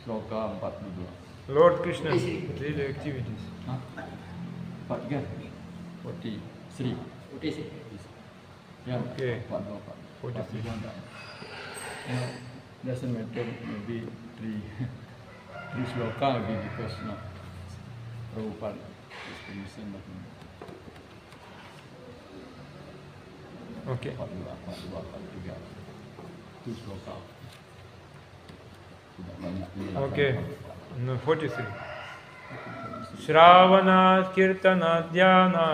Sloka 42. Lord Krishna, daily activities. 43. 43. Ya, Okay. 44. 43. Doesn't matter, maybe three sloka maybe because no Prabhupada is permission but Okay. 42, 43. 2 sloka. Tidak banyak. Okay. No, 43. Shravana Kirtana Dhyana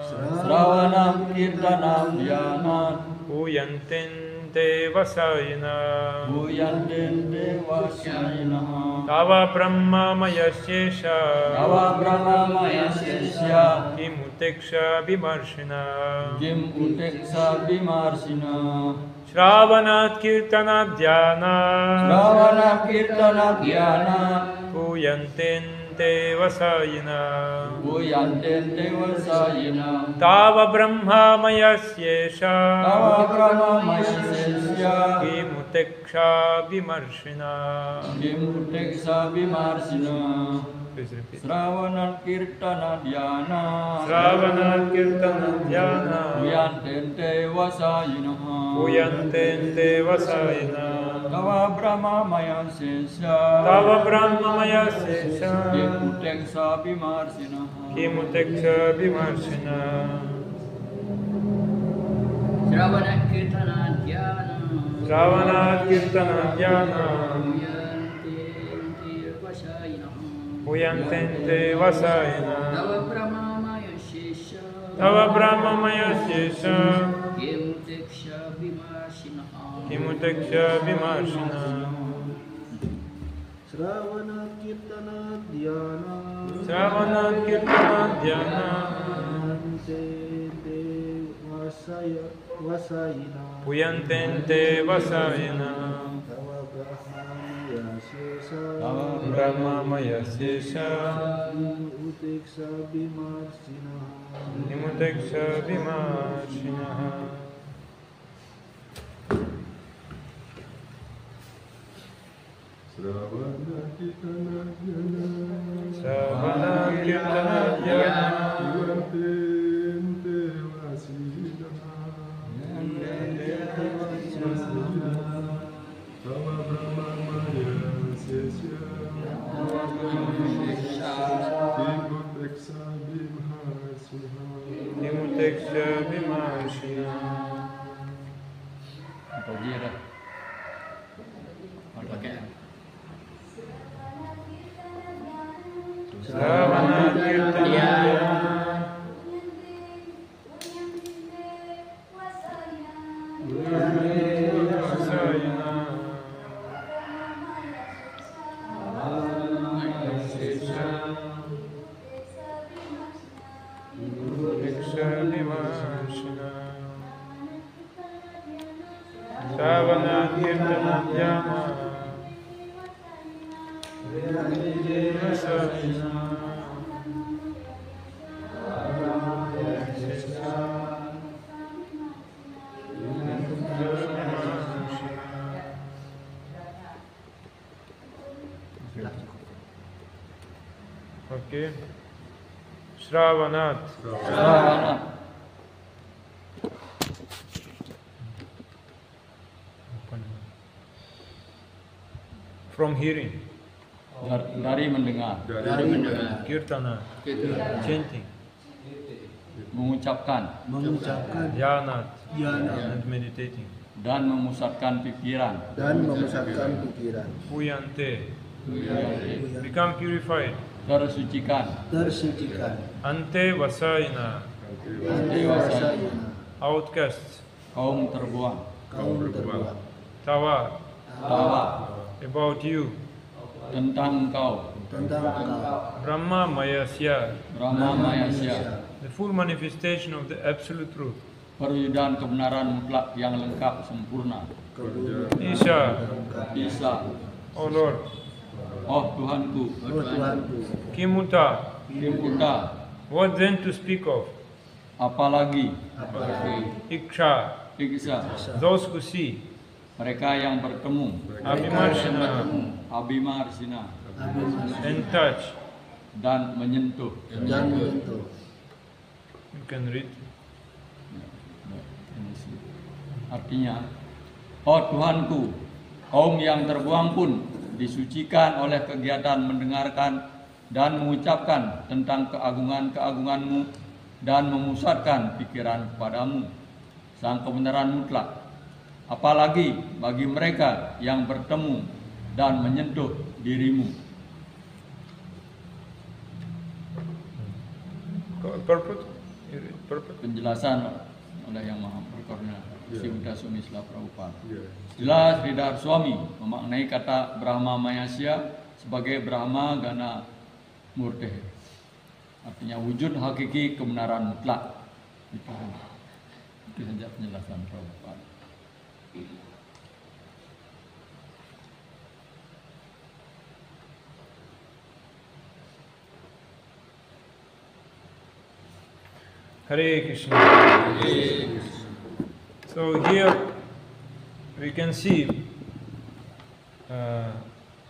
Sravanam Kirtanam Dhyanat Puyantin Devasayana Bhuyantin Devasayana Tava Brahma Mayashesha Nava Brahma Mayasya Kimuteksha Vimarshina Kim Uteksa Bimarsina Shravanat Kirtana Dhyana Sravana Kirtana Dhyana Puyantin Devasayana Bhuyantin Devasayana Tava Brahma Mayashesha Nava Brahma Mayasya Kimuteksha Vimarshina. Kim Uteksa Bimarsina Please repeat. Sravana Kirtana Dhyana Shravana Kirtana Dhyana Bhuyantin Devasayana Puyantin Devasayana Tava Brahma Mayasya Tava Brahma Mayasesha Kim Uteksa Bimarsina Kimuteksha Vimarshina. Shravana Kirtana Dhyana Shravana Kirtana Dhyana Puyantin Devasayana Tava Brahma Mayasesha Tava Brahma Mayasesha Kimuteksha Vimarshina Kimuteksha Vimarshina. Shravana Kirtana Dhyana Shravana Kirtana Dhyana Vasayana Puyantin Devasayana Tava Brahma Mayasesha Uteksa Bimarsina Kimuteksha Vimarshina. Sravana Kirtana Dhyana Shravana Kirtana Dhyana Bhuyantin Devasayana Tava Brahma Mayasya Kimuteksa Bimarsina Kimuteksha Vimarshina. Apa dia dah? Shravana Kirtana Dhyana Devasayana Mayasesha Kimuteksha Vimarshina. Shravana Kirtana Dhyana Devasayana Okay. Shravanat. Sravana From hearing. dari mendengar, Dari mendengar Kirtana. Chanting. mengucapkan Dhyanat. Dhyana And meditating. dan memusatkan pikiran. dan memusatkan pikiran Puyante. Become purified. Tersucikan. tersucikan Ante Vasayana. Devasayana Outcasts. Kaum terbuang. kaum terbuang Tawa. Tawa About you. tentang engkau. tentang engkau Brahma Mayasya. Brahma Mayasya. The full manifestation of the absolute truth. Perwujudan kebenaran mutlak yang lengkap sempurna. Isha. Bisa. Oh Lord. Oh Tuhanku. oh Tuhanku Kimuta. Kimputa. What then to speak of? Apalagi Iksha. Iksa. Those who see. mereka yang bertemu, Abhimarshana, Abhimarsina, and touch. dan menyentuh. dan menyentuh. You can read. Artinya, oh Tuhanku, kaum yang terbuang pun disucikan oleh kegiatan mendengarkan dan mengucapkan tentang keagungan-keagungan-Mu dan memusatkan pikiran kepadamu, Sang Kebenaran Mutlak. Apalagi bagi mereka yang bertemu dan menyentuh dirimu. Purport? You read purport? Penjelasan oleh Yang Maha Berkarunia, Sri Buddha Sumisla Prabhupada. Yeah. Jelas Sridhar Swami memaknai kata Brahma Mayasya sebagai Brahma Gana Murte. Artinya wujud hakiki kebenaran mutlak. Itu saja penjelasan Prabhupada. Hare Krishna. So here we can see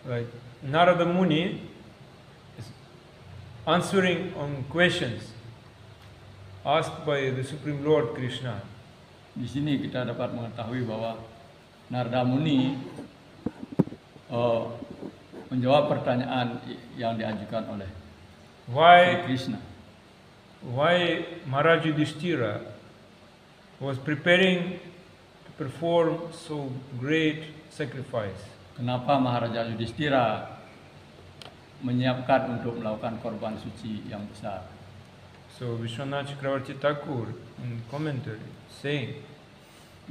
like Narada Muni is answering on questions asked by the Supreme Lord Krishna. Di sini kita dapat mengetahui bahwa Narada Muni menjawab pertanyaan yang diajukan oleh Sri Why Krishna. Maharaj Yudhishthira was preparing to perform so great sacrifice. Kenapa Maharaja Yudhishthira menyiapkan untuk melakukan korban suci yang besar? So Vishwanath Chakravarti Thakur in commentary saying,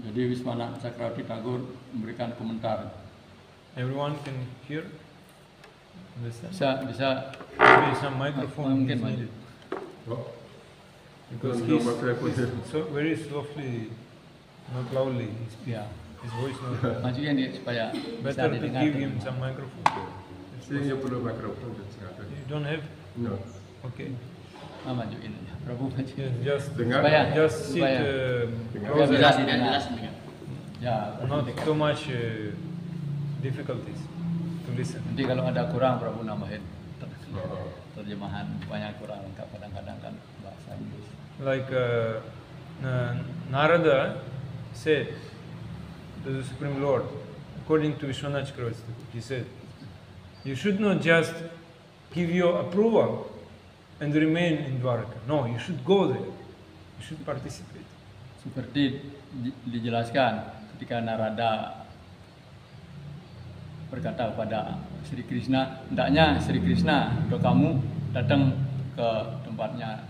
Jadi Wiswanath Chakravarti Thakur memberikan komentar. everyone can hear, understand? Bisa Maybe some microphone mungkin is maju. needed. Oh, Because No he's microphone. so very softly, not loudly. Ya, His voice not. majuin dia supaya bisa Better to didengar. give him some microphone. sehingga perlu mikrofon dan sekarang. You don't have? No. Okay. Majuin aja. Prabu maju. Yes, just Dengar. Supaya just sit supaya Dengar. biar closer. bisa Jelas, didengar. jelas mendengar. Ya, Not too much difficulties to listen. nanti kalau ada kurang Prabu nambahin Oh. terjemahan, banyak kurang lengkap kadang-kadang kan bahasa Inggris. Like Narada said to the Supreme Lord, according to Vishwanath Chakravarti, he said, you should not just give your approval and remain in Dwarka. No, you should go there. You should participate. Seperti dijelaskan ketika Narada berkata kepada Sri Krishna, hendaknya Sri Krishna untuk kamu datang ke tempatnya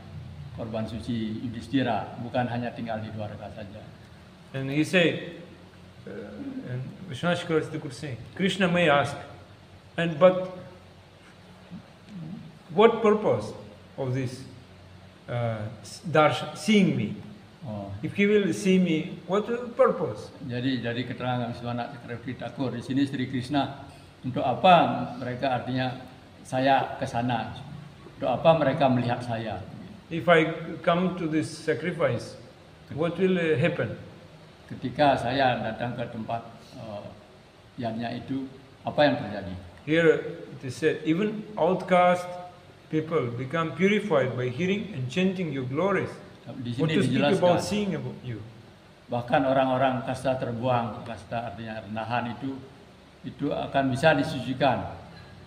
korban suci Yudhishthira, bukan hanya tinggal di Dwarka saja. And he said, and Vishwanath Chakravarti could say, Krishna may ask, but what purpose of this seeing me? Oh, If he will see me, what purpose? jadi keterangan Wiswanath Chakravarti Thakur di sini Sri Krishna, untuk apa mereka, artinya saya ke sana, untuk apa mereka melihat saya? If I come to this sacrifice, what will happen? Ketika saya datang ke tempat yamnya itu, apa yang terjadi? Here it is said, even outcast people become purified by hearing and chanting your glories. Di What sini to speak about dijelaskan, seeing about you? bahkan orang-orang kasta terbuang, kasta artinya rendahan itu akan bisa disucikan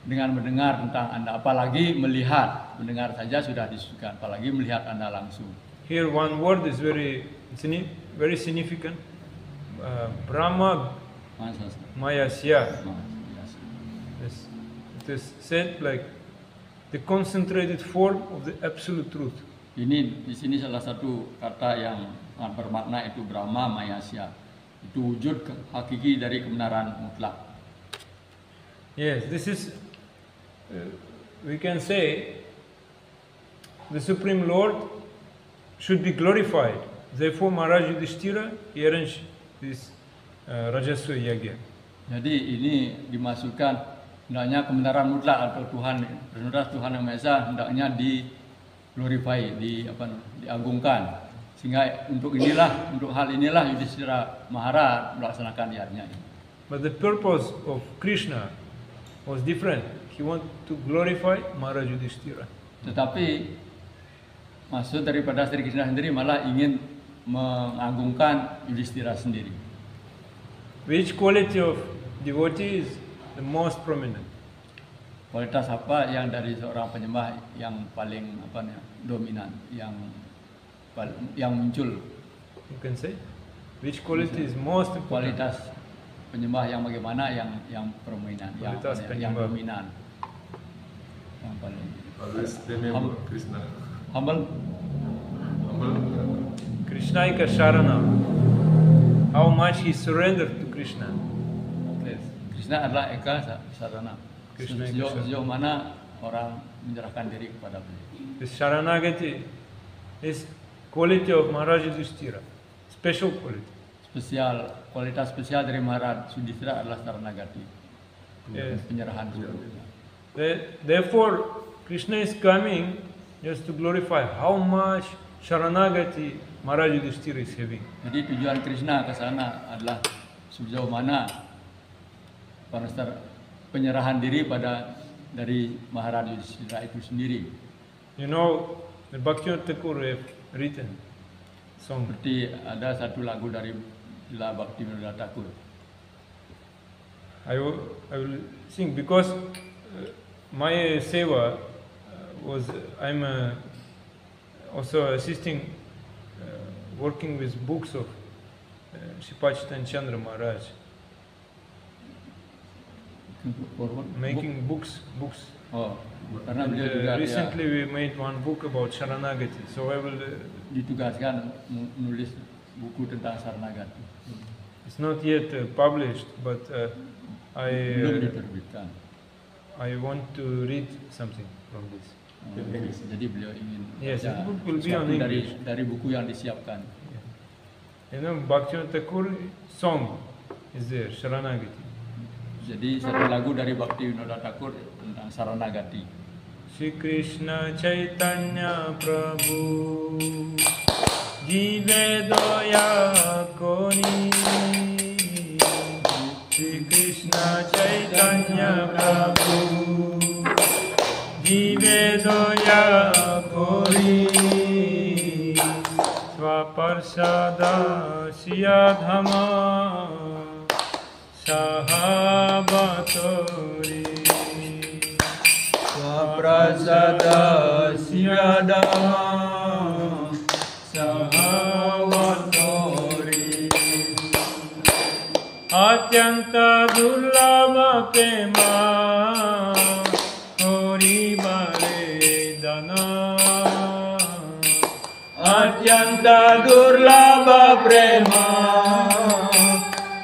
dengan mendengar tentang Anda, apalagi melihat, mendengar saja sudah disucikan, apalagi melihat Anda langsung. Here one word is very significant. Brahma Masa, Mayasya. masa. Yes. It is said like the concentrated form of the absolute truth. Ini di sini salah satu kata yang sangat bermakna, itu Brahma Mayasya. Itu wujud hakiki dari kebenaran mutlak. Yes, this is, we can say, the Supreme Lord should be glorified. Therefore, Maharaj Yudhishthira, he arranged this Rajaswa Yagya. Jadi ini dimasukkan, hendaknya kebenaran mutlak atau Tuhan, benar Tuhan yang Maha Esa, hendaknya di-glorify, diagungkan. Sehingga untuk hal inilah Yudhishthira Maharaj melaksanakan yajnya ini. But the purpose of Krishna was different. He wanted to glorify Maharaj Yudhishthira. Tetapi maksud daripada Sri Krishna sendiri malah ingin mengagungkan Yudhishthira sendiri. Which quality of devotee is the most prominent? Kualitas apa yang dari seorang penyembah yang paling dominan, yang muncul? You can say? Which quality is most important? Kualitas penyembah yang bagaimana yang prominent, Kualitas yang penyembah. dominan, yang paling Always remember Krishna. humble. Humble. Krishnaika Sharana. How much he surrendered to Krishna. Yes. Krishna adalah eka sarana. Krishna eka sarana. Sejauh mana orang menyerahkan diri kepada beliau. This Sharanagati is quality of Maharaj Yudhishthira. Special quality. Kualitas spesial dari Maharaj Yudhishthira adalah saranagati. Yes. Penyerahan seluruhnya. Therefore, Krishna is coming just to glorify how much Sharanagati Maharaj Yudhishthira is having. Jadi tujuan Krishna ke sana adalah sejauh mana penyerahan diri dari Maharaj Yudhishthira itu sendiri. You know, the Bhaktivinoda Thakur have written song. Seperti ada satu lagu dari Srila Bhaktivinoda Thakur. I will sing because my seva I'm also assisting, working with books of Shipachita Chandra Maharaj, making books. Oh, karena And, beliau juga recently we made one book about Sharanagati, so I will. ditugaskan menulis buku tentang saranagati. It's not yet published, but Belum diterbitkan. I want to read something from this. Jadi beliau ingin Yes, baca it will be on sesuatu English. dari buku yang disiapkan. You know, Bhaktivinoda Thakur song is there, Sharanagati. Jadi satu lagu dari Bhaktivinoda Thakur tentang saranagati. Shri Krishna Chaitanya Prabhu Jive Doya Koni. Shri Krishna Chaitanya Prabhu Jive Doya Koni. Swaparsada Siyadhama Sahabatori. Swaprasada Siyadhama Sahabatori. Atyanta Durlabha Prema Hori Bare Dana. Atyanta Durlabha Prema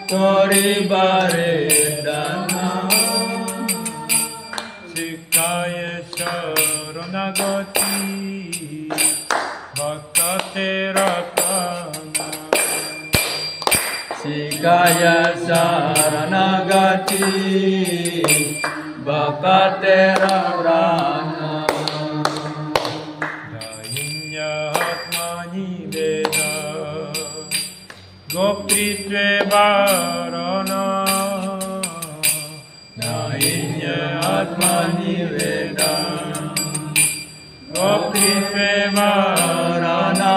Hori Bare Dana. Sikaya Sharanagati Bhakatera Prana. Sikaya Sharanagati Bhakatera Prana. Dainya Atmani Veda Gopritve Varana. Dainya Atmani Veda Gopritve Varana.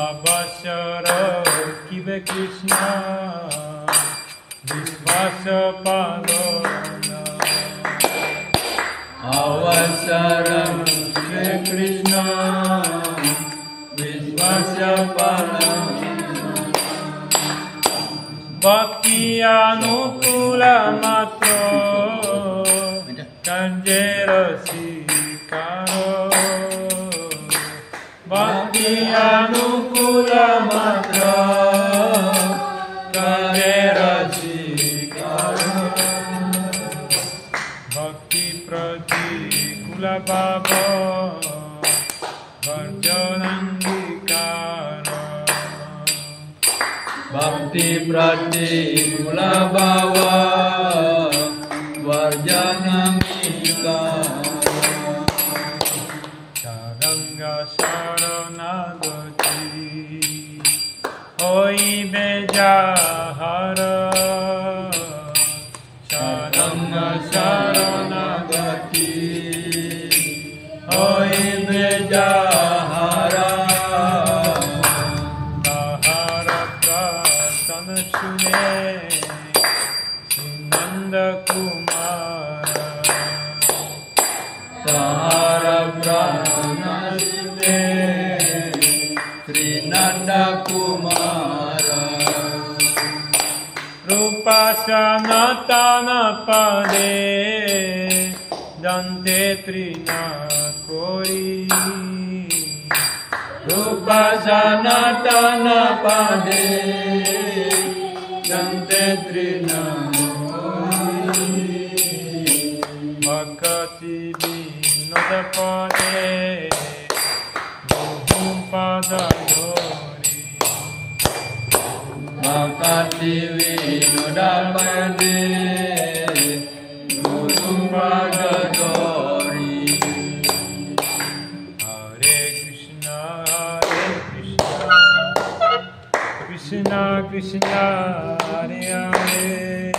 Abhasyara Kive Krishna Vishvasa Palona. Avasaram Shri Krishna Vishvasya Palana. Bhakti Anukula Matra Kanjera Sikaro. Bhakti Anukula Matra Kanjera Sikaro. Bhakti Pratikula Bhava Varjanangikara. Bhakti Pratikula Bhava Varjanangikara. Charanga Sharanagati Oi Bejahara Sharanam Sharanagati Oi Bejahara Tahara Prasana Shune Sinanda Kumara Tahara Prana Sune Trinanda Kumara Rupa Sanatana Pade Dante Trinakori Rupa Sanatana Pade Dante Trinamuri Bhakati Vinoda Pade Gohum Pada Dori Makati Vinoda Pade Guru Pagadori Hare Krishna Krishna Krishna Hare Hare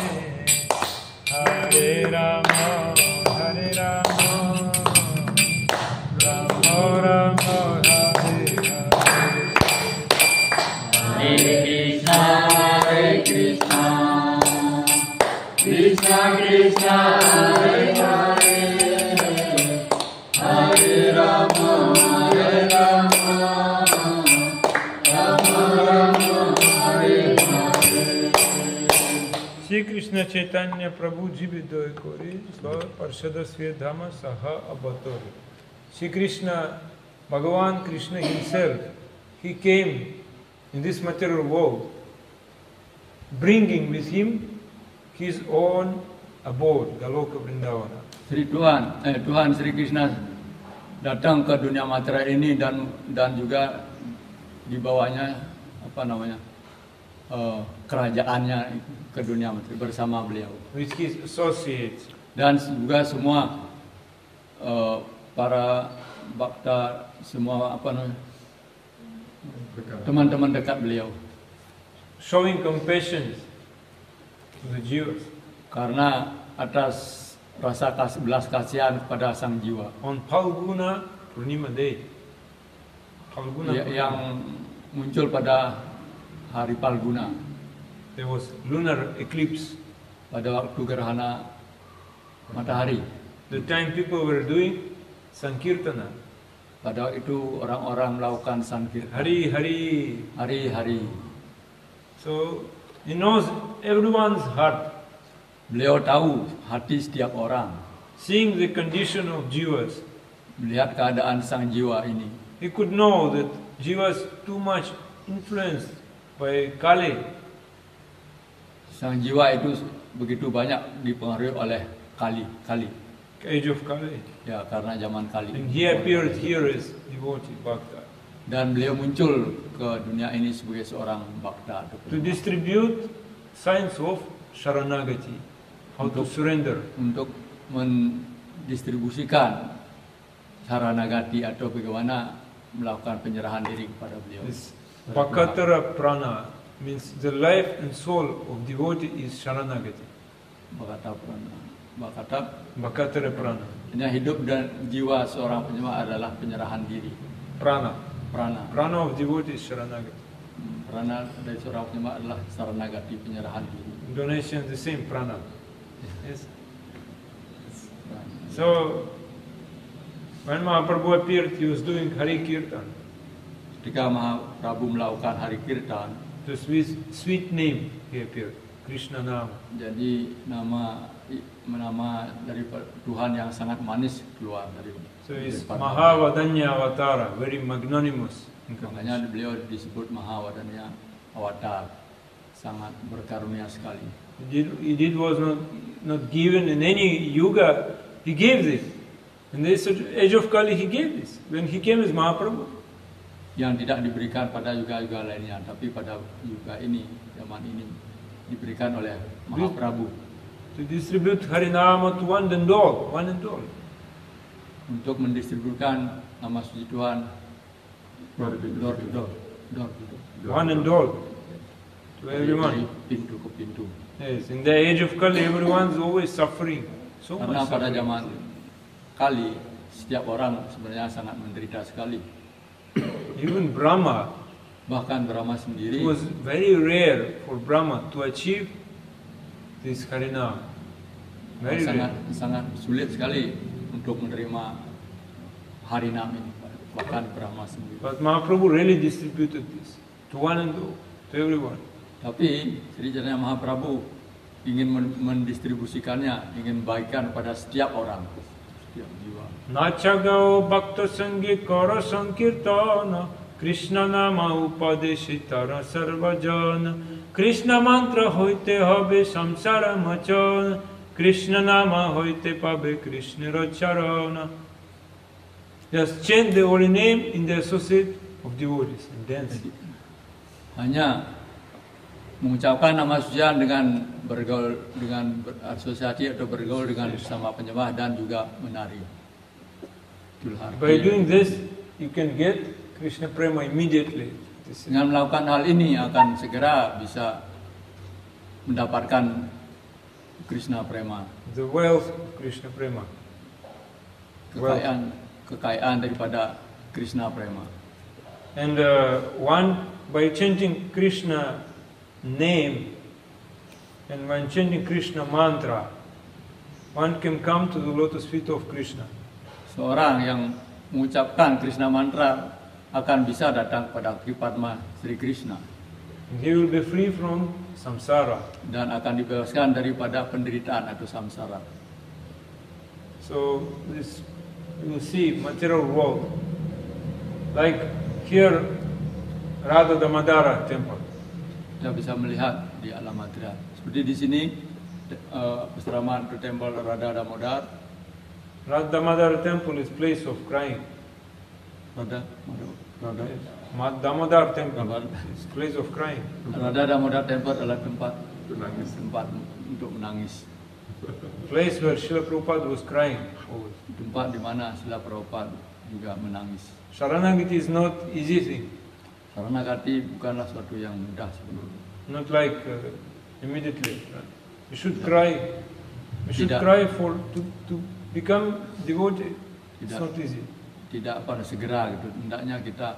Hare Rama Hare Rama Rama Rama Hare Hare Hare Krishna Krishna Krishna Hare Hare Hare Rama Hare Rama Rama Rama Hare Hare Shri Krishna Chaitanya Prabhu Jividoy Kori Sva Parshada Svedhama Saha Abatori. Shri Krishna, Bhagavan Krishna himself, he came in this material world, bringing with him his own abode, Galoka Vrindavana. Tuhan Sri Krishna datang ke dunia materi ini dan juga di bawahnya kerajaannya ke dunia materi bersama beliau. With his associates. Dan juga semua para bhakta, semua teman-teman dekat beliau. Showing compassion to the Jivas. Karena atas rasa belas kasihan kepada sang jiwa. On Phalguna Purnima Day. Yang muncul pada hari Palguna. There was lunar eclipse. Pada waktu gerhana matahari. The time people were doing Sankirtana. Pada itu orang-orang melakukan Sankirtana. Hari. Hari. So he knows everyone's heart. Beliau tahu hati setiap orang. Seeing the condition of Jivas, melihat keadaan sang jiwa ini, he could know that Jivas too much influenced by Kali. Sang jiwa itu begitu banyak dipengaruhi oleh Kali. Age of Kali. Ya, karena zaman Kali. And he appeared here as devotee Bhakta. Dan beliau muncul ke dunia ini sebagai seorang Bhakta. To distribute signs of Sharanagati. How to surrender. Untuk mendistribusikan Sharanagati atau bagaimana melakukan penyerahan diri kepada beliau. This Bhakatara Prana means the life and soul of devotee is Sharanagati. Bhakatara Prana. Hanya hidup dan jiwa seorang penyembah adalah penyerahan diri. Prana of devotee is Sharanagati. Prana dari seorang penyembah adalah Sharanagati, penyerahan diri. Donation the same prana. Yes. So when Mahaprabhu appeared, he was doing Hari Kirtan. Ketika Mahaprabhu melakukan Hari Kirtan, the sweet name he appeared, Krishna Nama. Jadi nama dari Tuhan yang sangat manis keluar dari. So it's Mahavadanya Avatara, very magnanimous. Makanya beliau disebut Mahavadanya Avatar, sangat berkarunia sekali. It was not given in any yuga. He gave this. In the age of Kali, he gave this. When he came as Mahaprabhu. Yang tidak diberikan pada yuga-yuga lainnya, tapi pada yuga ini, zaman ini diberikan oleh Mahaprabhu. To distribute Harinama to one and all. Untuk mendistribusikan nama suci Tuhan door to door. One and all. to everyone. dari pintu ke pintu. Yes, in the age of Kali, everyone is always suffering. So Karena much pada suffering. zaman Kali setiap orang sebenarnya sangat menderita sekali. Even Brahma, Bahkan Brahma it sendiri was very rare for Brahma to achieve this Harinam. Very sangat rare. sangat sulit sekali untuk menerima harinam ini. Bahkan Brahma sendiri. But Mahaprabhu really distributed this to one and all, to everyone. Tapi Sri Chaitanya Mahaprabhu ingin mendistribusikannya, ingin bagikan pada setiap orang, setiap jiwa. Nachagao bhakta sange kara sankirtana Krishna nama upadeshitara sarvajana Krishna mantra hoite habe samsara machana Krishna nama hoite pabe Krishna racharana. Just chant the holy name in the associate of devotees and dance. Hanya mengucapkan nama sucian dengan bergaul, dengan berasosiasi atau bergaul dengan sesama penyembah dan juga menari. Itulah By artinya. doing this, you can get Krishna prema immediately. This is- Dengan melakukan hal ini akan segera bisa mendapatkan Krishna Prema, The wealth of Krishna prema. kekayaan daripada Krishna Prema. And one, by chanting Krishna name and when chanting Krishna mantra, one can come to the lotus feet of Krishna. Seorang yang mengucapkan Krishna mantra akan bisa datang pada Padma Sri Krishna And he will be free from samsara. dan akan dibebaskan daripada penderitaan atau samsara. So this you see material world. Like here, Radha Damadara temple. Kita bisa melihat di alam material. Seperti di sini asrama atau temple Radha Damodar. Radha Damadara temple is place of crying. Radha Damodar temple Damodar. is place of crying. Damodar temple adalah tempat Menangis. untuk menangis. Place where Srila Prabhupada was crying always. Tempat di mana Srila Prabhupada juga menangis. Sharanagati is not easy thing. Saranagati bukanlah suatu yang mudah sebenarnya. Not like immediately. Right? You should cry. You should Tidak. cry to become devotee. It's Tidak. not easy. Tidak pada segera gitu. Hendaknya kita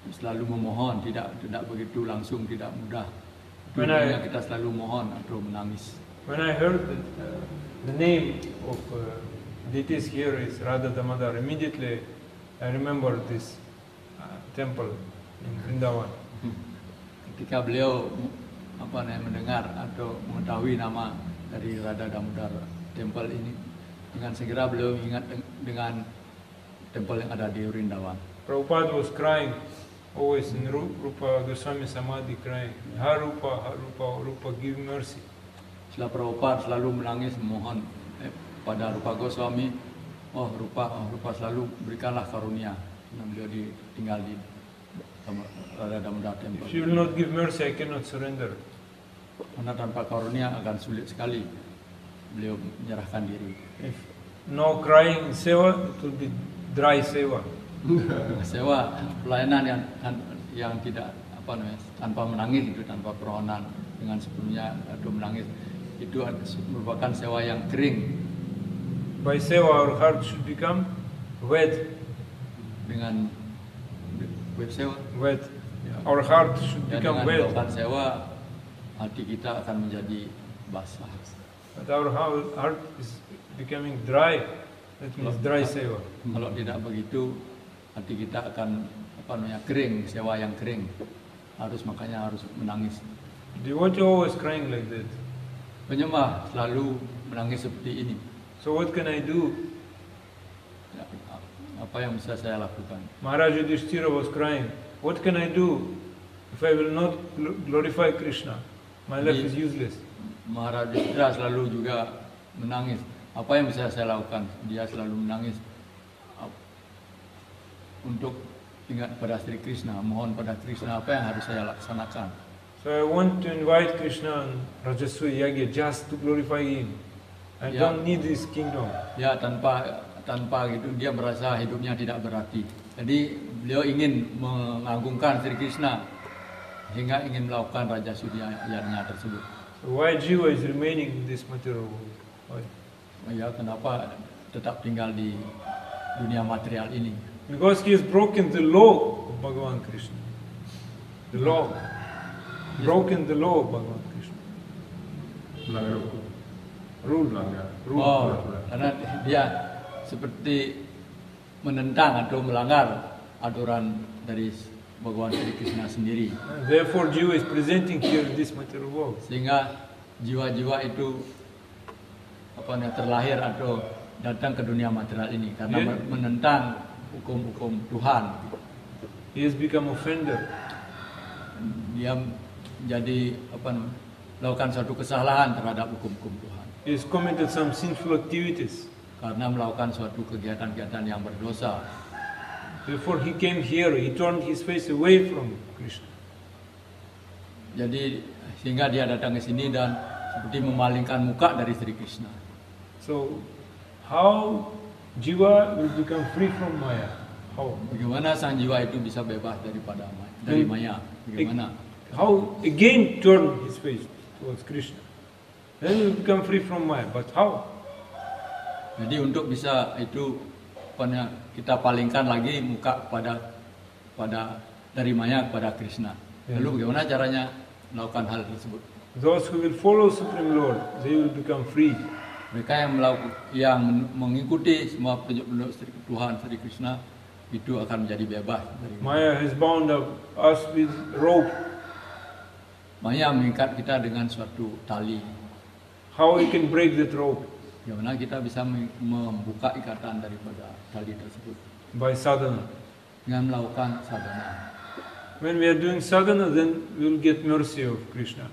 selalu memohon, tidak begitu langsung, tidak mudah. Hendaknya kita selalu mohon atau menangis. When I heard that the name of deities here is Radha Damodar, immediately I remember this temple in Vrindavan. Ketika beliau mendengar atau mengetahui nama dari Radha Damodar temple ini, dengan segera beliau ingat dengan temple yang ada di Vrindavan. Prabhupada was crying always in Rupa Goswami Samadhi, crying, Harupa, Harupa, Rupa, give mercy. Srila Prabhupada selalu menangis memohon pada Rupa Goswami, Rupa selalu berikanlah karunia. Karena beliau tinggal di Radha Damodar temple. If you will not give mercy, I cannot surrender. Karena tanpa karunia akan sulit sekali beliau menyerahkan diri. If no crying in seva, it will be dry seva. Sewa pelayanan yang tidak tanpa menangis itu, tanpa permohonan dengan sepenuhnya atau menangis itu merupakan sewa yang kering. By seva, our heart should become wet. Dengan sewa, Wet. Our heart should ya, become dengan wet. melakukan sewa hati kita akan menjadi basah. But our heart is becoming dry. That means dry seva. Kalau tidak begitu hati kita akan kering, sewa yang kering. Makanya harus menangis. Devotee always crying like that. Penyembah selalu menangis seperti ini. So what can I do? Ya, apa yang bisa saya lakukan? Maharaj Yudhishthira was crying. What can I do if I will not glorify Krishna? My life is useless. Maharaj Yudhishthira selalu juga menangis. Apa yang bisa saya lakukan? Dia selalu menangis untuk ingat pada Sri Krishna, mohon pada Krishna apa yang harus saya laksanakan. So I want to invite Krishna and Rajaswa Yagya just to glorify him. I Yeah. don't need this kingdom. Ya tanpa gitu dia merasa hidupnya tidak berarti. Jadi beliau ingin mengagungkan Sri Krishna sehingga ingin melakukan raja sudianya tersebut. So why Jiva is remaining in this material world? Why? Ya, kenapa tetap tinggal di dunia material ini? Because he has broken the law of Bhagavan Krishna. The law. Broken the law of Bhagavan Krishna. Melanggar hukum. Rule. Melanggar. Oh, karena dia seperti menentang atau melanggar aturan dari Bhagavan Sri Krishna sendiri. And therefore Jiva is presenting here in this material world. Sehingga jiwa-jiwa itu terlahir atau datang ke dunia material ini karena Yeah. menentang hukum-hukum Tuhan. He has become offender. Dia jadi melakukan suatu kesalahan terhadap hukum-hukum Tuhan He has committed some sinful activities. karena melakukan suatu kegiatan-kegiatan yang berdosa. Therefore he came here, he turned his face away from Krishna. Jadi sehingga dia datang ke sini dan seperti memalingkan muka dari Sri Krishna. So how Jiva will become free from Maya? How? Bagaimana sang jiwa itu bisa bebas dari maya? Bagaimana? How again turn his face towards Krishna? Then he will become free from Maya. But how? Jadi untuk bisa itu kita palingkan lagi muka dari maya kepada Krishna. Lalu bagaimana caranya melakukan hal tersebut? Those who will follow Supreme Lord, they will become free. Mereka yang mengikuti semua petunjuk Tuhan Sri Krishna itu akan menjadi bebas dari Maya has bound up us with rope. Maya mengikat kita dengan suatu tali. How we can break that rope? Bagaimana kita bisa membuka ikatan daripada tali tersebut? By sadhana. Dengan melakukan sadhana. When we are doing sadhana, then we will get mercy of Krishna.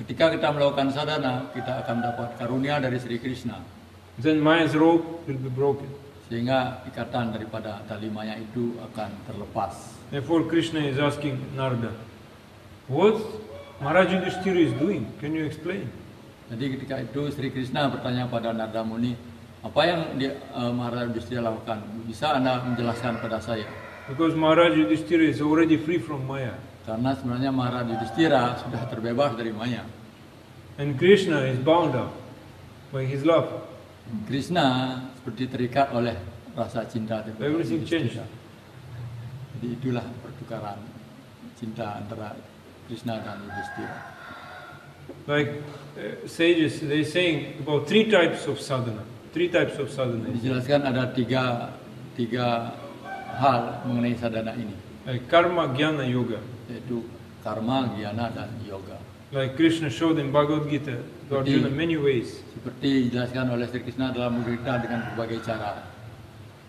Ketika kita melakukan sadhana, kita akan dapat karunia dari Sri Krishna. Then Maya's rope will be broken. Sehingga ikatan daripada tali maya itu akan terlepas. Therefore Krishna is asking Narada, what Maharaj Yudhishthira is doing? Can you explain? Jadi ketika itu Sri Krishna bertanya pada Narada Muni, apa yang Maharaj Yudhishthira lakukan? Bisa Anda menjelaskan pada saya? Because Maharaj Yudhishthira is already free from Maya. Karena sebenarnya Maharaj Yudhishthira sudah terbebas dari maya. And Krishna is bound up by his love. Krishna seperti terikat oleh rasa cinta kepada Everything Yudhishthira. changed. Jadi itulah pertukaran cinta antara Krishna dan Yudhishthira. Like sages, they saying about three types of sadhana. Three types of sadhana. Dijelaskan ada tiga hal mengenai sadhana ini, Like karma, jnana, yoga. yaitu karma, jnana, dan yoga. Like Krishna showed in Bhagavad Gita to Arjuna many ways. Seperti dijelaskan oleh Sri Krishna dalam Gita dengan berbagai cara.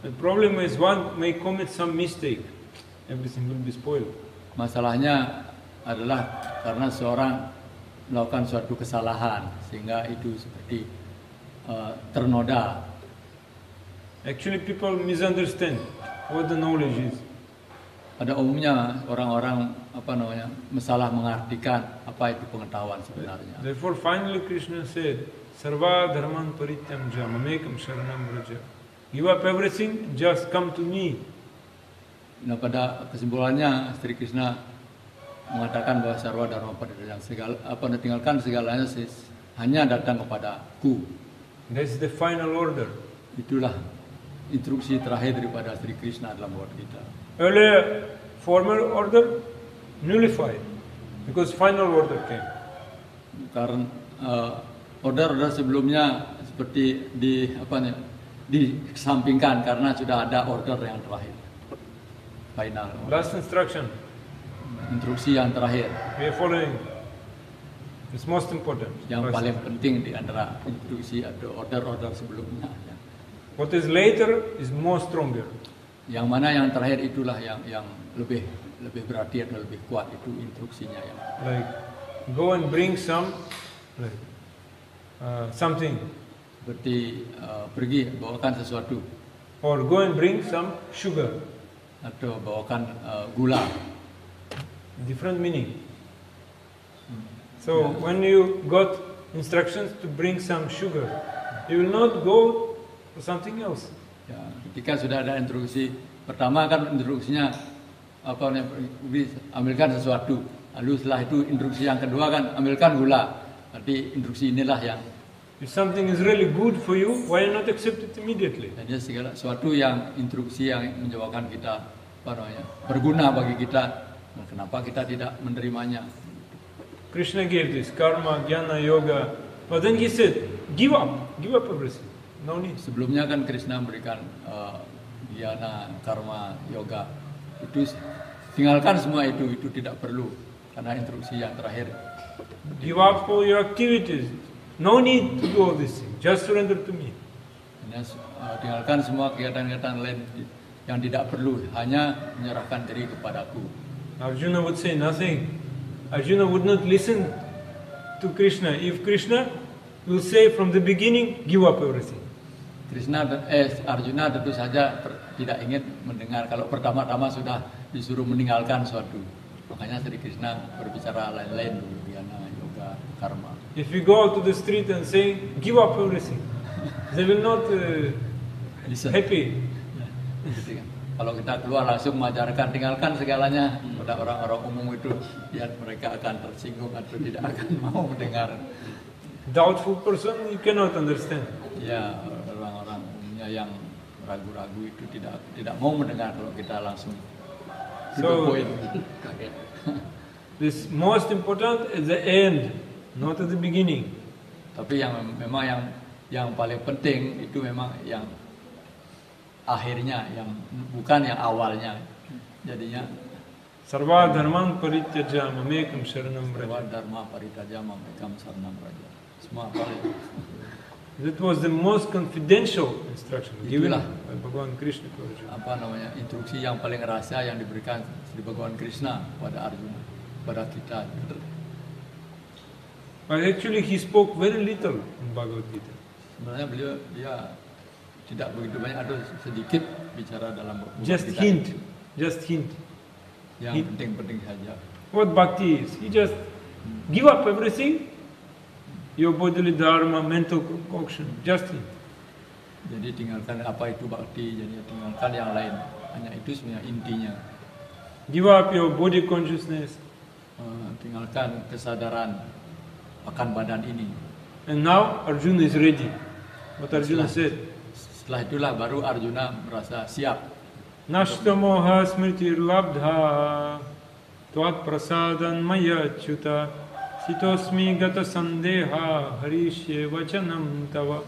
The problem is one may commit some mistake. Everything will be spoiled. Masalahnya adalah karena seorang melakukan suatu kesalahan sehingga itu seperti ternoda. Actually people misunderstand what the knowledge is. Pada umumnya orang-orang salah mengartikan apa itu pengetahuan sebenarnya. Therefore finally Krishna said, Sarva dharman parityamja mamekam sharanam vraja. Give up everything, just come to me. Nah, pada kesimpulannya Sri Krishna mengatakan bahwa sarwa dharma parityam tinggalkan segalanya hanya datang kepadaku. That's the final order. Itulah instruksi terakhir daripada Sri Krishna dalam Bhagavad Gita. Earlier former order nullified because final order came. Karena order-order sebelumnya seperti disampingkan karena sudah ada order yang terakhir. Final. Last instruction Instruksi yang terakhir we are following. It's most important. yang Last paling instruction. penting di antara instruksi atau order-order sebelumnya. What is later is more stronger. Yang mana yang terakhir itulah yang lebih berarti atau lebih kuat, itu instruksinya yang Like go and bring some like something, seperti pergi bawakan sesuatu or go and bring some sugar. atau bawakan gula. Different meaning. So when you got instructions to bring some sugar, you will not go for something else. Ya, ketika sudah ada instruksi pertama kan instruksinya ambilkan sesuatu Lalu setelah itu instruksi yang kedua kan ambilkan gula. Berarti instruksi inilah yang If something is really good for you, why not accept it immediately? hanya segala sesuatu yang instruksi yang menyebabkan kita apa namanya, berguna bagi kita. Nah, kenapa kita tidak menerimanya? Krishna gave this karma, jnana, yoga, but then he said, give up everything. No need. Sebelumnya kan Krishna memberikan dhyana, karma, yoga. Itu tinggalkan semua itu tidak perlu karena instruksi yang terakhir. Give up all your activities. No need to do all these things. Just surrender to me. Hanya tinggalkan semua kegiatan-kegiatan lain yang tidak perlu, hanya menyerahkan diri kepadaku. Arjuna would say nothing. Arjuna would not listen to Krishna. If Krishna will say from the beginning, give up everything. Arjuna tentu saja tidak ingin mendengar kalau pertama-tama sudah disuruh meninggalkan suatu. Makanya Sri Krishna berbicara lain-lain dulu, dhyana, yoga, karma. If you go out to the street and say, give up everything, they will not happy. Gitu kan. Kalau kita keluar langsung mengajarkan tinggalkan segalanya pada orang-orang umum itu, ya mereka akan tersinggung atau tidak akan mau mendengar. Doubtful person, you cannot understand. Ya, orang-orang umumnya yang ragu-ragu itu tidak mau mendengar kalau kita langsung to the So- point. Kaget. This most important at the end, not at the beginning. Tapi memang yang paling penting itu memang yang akhirnya, yang bukan yang awalnya. Jadinya Sarva dharman parityaja mamekam sharanam Dewa braja. Dharma Paritaja Mamekam Saranam Raja. Semua paling That was the most confidential instruction given Itulah. by Bhagavan Krishna to Arjuna. apa namanya instruksi yang paling rahasia yang diberikan Sri Bhagawan Krishna pada Arjuna, pada kita. But actually he spoke very little in Bhagavad Gita. Sebenarnya dia tidak begitu banyak, ada sedikit bicara dalam buku Just kita. hint. Yang hint. penting-penting saja. What bhakti is. He just give up everything, your bodily dharma, mental concoction, just hint. Jadi tinggalkan apa itu bakti, jadi tinggalkan yang lain. Hanya itu sebenarnya intinya. Give up your body consciousness. Tinggalkan kesadaran akan badan ini. And now Arjuna is ready. What Arjuna said. Setelah itulah baru Arjuna merasa siap. Nashtamoha smritir labdha tvat prasadan maya achyuta sitosmi gata sandeha harishye vachanam tava.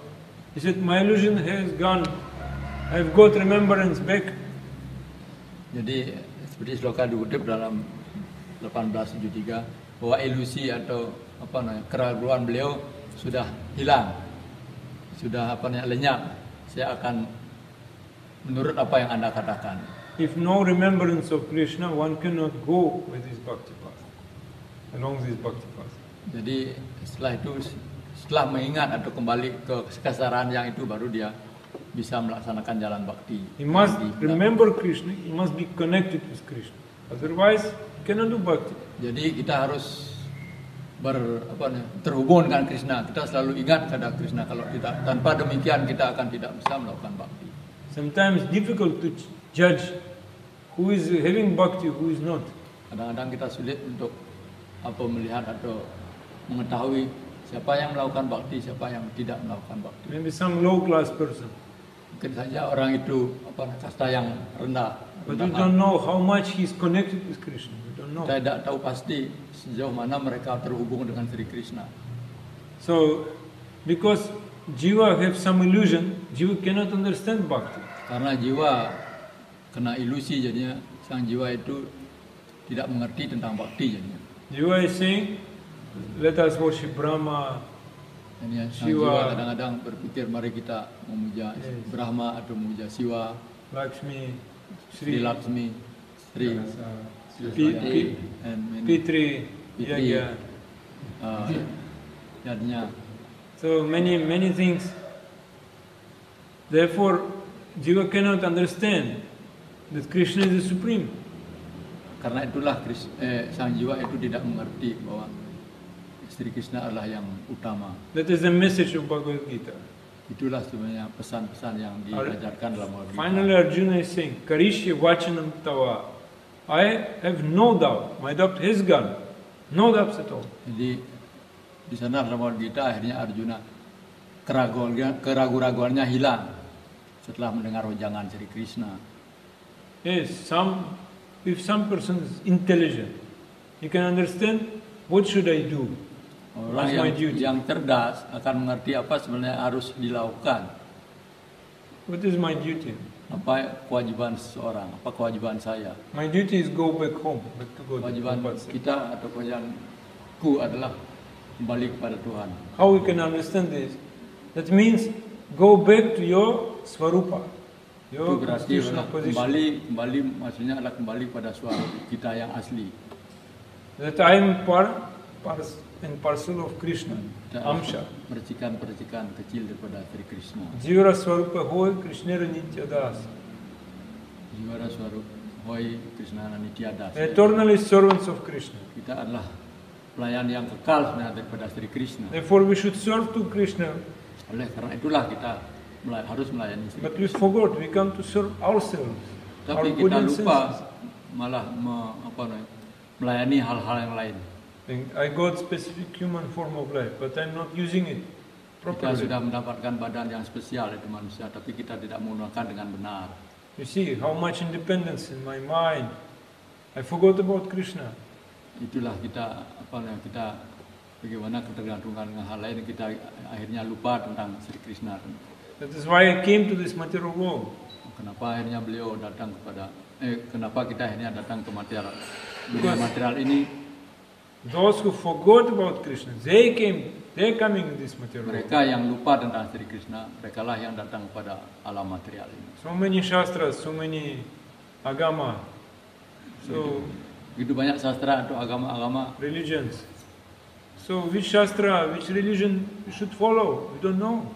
He said, my illusion has gone. I've got remembrance back. Jadi seperti sloka dikutip dalam 1873 bahwa ilusi atau apa namanya keraguan beliau sudah hilang, sudah apa namanya lenyap. Saya akan menurut apa yang Anda katakan. If no remembrance of Krishna, one cannot go with his bhakti path, along this bhakti path. Jadi setelah itu, setelah mengingat atau kembali ke kesadaran yang itu, baru dia bisa melaksanakan jalan bakti. He must remember Krishna, he must be connected with Krishna. Otherwise, he cannot do bhakti. Jadi kita harus terhubung dengan Krishna. Kita selalu ingat pada Krishna. Kalau kita tanpa demikian kita akan tidak bisa melakukan bakti. Sometimes difficult to judge who is having bhakti, who is not. Kadang-kadang kita sulit untuk melihat atau mengetahui siapa yang melakukan bakti, siapa yang tidak melakukan bakti. Maybe some low class person. Mungkin saja orang itu kasta yang rendah. But we don't know how much he is connected with Krishna. We don't know. Kita tidak tahu pasti sejauh mana mereka terhubung dengan Sri Krishna. So, because jiva have some illusion, jiva cannot understand bhakti. Karena jiwa kena ilusi, jadinya sang jiwa itu tidak mengerti tentang bakti jadinya. Jiva is saying, let us worship Brahma. Jadinya sang Siwa. jiwa kadang-kadang berpikir mari kita memuja Yes. Brahma atau memuja Siwa, Lakshmi, Sri Sri, Lakshmi, Sri P- and many Pitri, Pitri. Yagya. jadinya So many things. Therefore, jiva cannot understand that Krishna is the supreme. karena itulah sang jiwa itu tidak mengerti bahwa Sri Krishna adalah yang utama. That is the message of Bhagavad Gita. Itulah sebenarnya pesan-pesan yang diajarkan dalam Bhagavad Gita. Finally, Arjuna is saying, Karishya vachanam tava. I have no doubt, my doubt has gone. No doubts at all. Jadi di sana dalam Gita akhirnya Arjuna keraguan-raguannya hilang setelah mendengar wejangan Sri Krishna. Yes, if some person is intelligent, he can understand what should I do. Orang What's my duty? yang cerdas akan mengerti apa sebenarnya harus dilakukan. What is my duty? Apa kewajiban seseorang, apa kewajiban saya. My duty is go back home, back to God. Kewajiban Prabhupada said. kita atau kewajibanku adalah kembali kepada Tuhan. How we can understand this? That means go back to your Swarupa, Itu your berarti constitutional adalah position. kembali maksudnya adalah kembali pada suara kita yang asli. That I am part and parcel of Krishna, Kita Amsha. percikan-percikan kecil daripada Sri Krishna. Jivara Swarupa Hoy Krishna Nitya Das. Jiwara Swarup Hoi Krishna Nitya Das. Eternally servants of Krishna. Kita adalah pelayan yang kekal sebenarnya daripada Sri Krishna. Therefore we should serve to Krishna. Oleh karena itulah kita harus melayani Sri But we forgot, we come to serve ourselves. Our Tapi body kita and lupa senses. malah melayani hal-hal yang lain. I got specific human form of life, but I'm not using it Kita properly. sudah mendapatkan badan yang spesial itu manusia, tapi kita tidak menggunakan dengan benar. You see how much independence in my mind. I forgot about Krishna. Itulah kita kita bagaimana ketergantungan dengan hal lain, kita akhirnya lupa tentang Sri Krishna. That is why I came to this material world. Kenapa akhirnya beliau datang kenapa kita akhirnya datang ke material dunia material ini? Those who forgot about Krishna, they're coming in this material world. Mereka yang lupa tentang Sri Krishna, mereka lah yang datang kepada alam material ini. So many shastras, so many agama, so Begitu banyak sastra atau agama-agama, religions. So which shastra, which religion we should follow? We don't know.